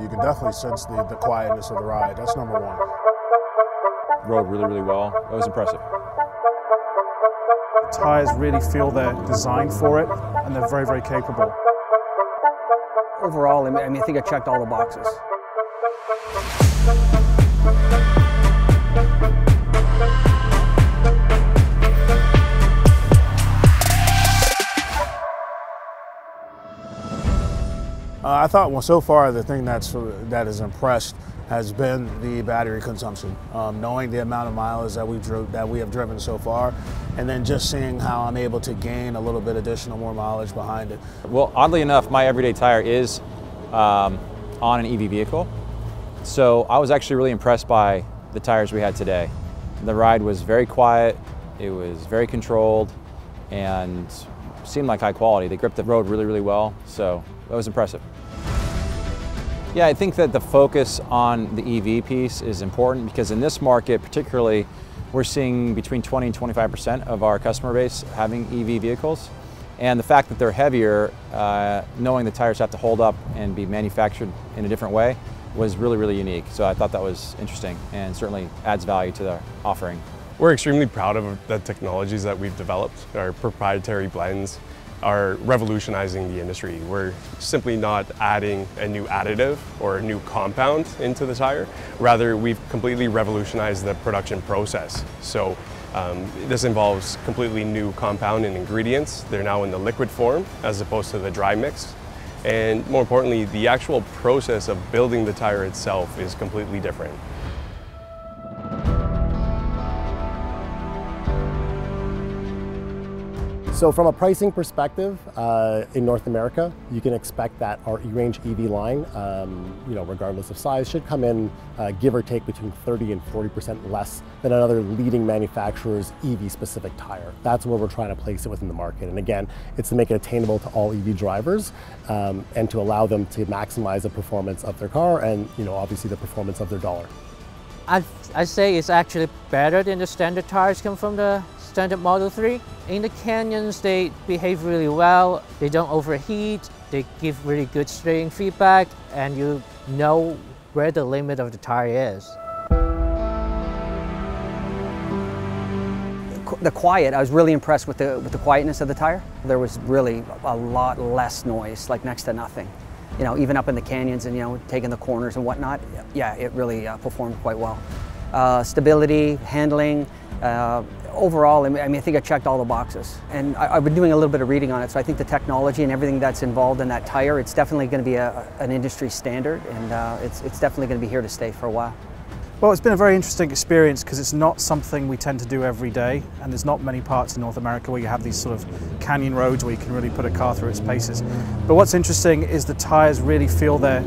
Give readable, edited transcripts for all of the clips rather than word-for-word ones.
You can definitely sense the quietness of the ride. That's number one. Rode really, really well. It was impressive. The tires really feel they're designed for it, and they're very, very capable. Overall, I think I checked all the boxes. I thought, well, so far the thing that has impressed has been the battery consumption. Knowing the amount of miles that we have driven so far, and then just seeing how I'm able to gain a little bit additional more mileage behind it. Well, oddly enough, my everyday tire is on an EV vehicle. So I was actually really impressed by the tires we had today. The ride was very quiet, it was very controlled, and seemed like high quality. They gripped the road really, really well, so that was impressive. Yeah, I think that the focus on the EV piece is important because in this market particularly, we're seeing between 20 and 25% of our customer base having EV vehicles. And the fact that they're heavier, knowing the tires have to hold up and be manufactured in a different way was really, really unique. So I thought that was interesting and certainly adds value to the offering. We're extremely proud of the technologies that we've developed. Our proprietary blends are revolutionizing the industry. We're simply not adding a new additive or a new compound into the tire. Rather, we've completely revolutionized the production process. So this involves completely new compound and ingredients. They're now in the liquid form as opposed to the dry mix. And more importantly, the actual process of building the tire itself is completely different. So from a pricing perspective, in North America, you can expect that our ERANGE EV line, regardless of size, should come in, give or take, between 30 and 40% less than another leading manufacturer's EV-specific tire. That's where we're trying to place it within the market. And again, it's to make it attainable to all EV drivers and to allow them to maximize the performance of their car and, obviously the performance of their dollar. I'd say it's actually better than the standard tires come from the standard Model 3. In the canyons, they behave really well. They don't overheat. They give really good steering feedback, and you know where the limit of the tire is. The quiet, I was really impressed with the quietness of the tire. There was really a lot less noise, like next to nothing. Even up in the canyons and taking the corners and whatnot, yeah, it really performed quite well. Stability, handling, overall, I think I checked all the boxes. And I've been doing a little bit of reading on it, so I think the technology and everything that's involved in that tire, it's definitely going to be an industry standard, and it's definitely going to be here to stay for a while. Well, it's been a very interesting experience because it's not something we tend to do every day, and there's not many parts in North America where you have these sort of canyon roads where you can really put a car through its paces. But what's interesting is the tires really feel they're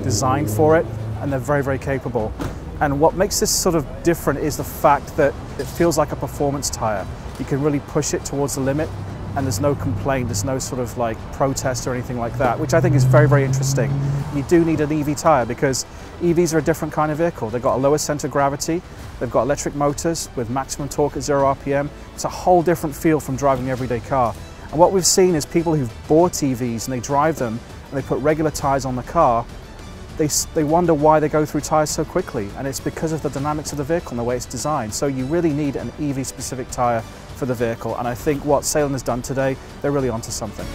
designed for it, and they're very, very capable. And what makes this sort of different is the fact that it feels like a performance tire. You can really push it towards the limit, and there's no complaint, there's no sort of like protest or anything like that, which I think is very, very interesting. You do need an EV tire because EVs are a different kind of vehicle. They've got a lower center of gravity, they've got electric motors with maximum torque at 0 RPM. It's a whole different feel from driving an everyday car. And what we've seen is people who've bought EVs and they drive them and they put regular tires on the car, they wonder why they go through tires so quickly, and it's because of the dynamics of the vehicle and the way it's designed. So you really need an EV specific tire for the vehicle, and I think what Salem has done today, they're really onto something.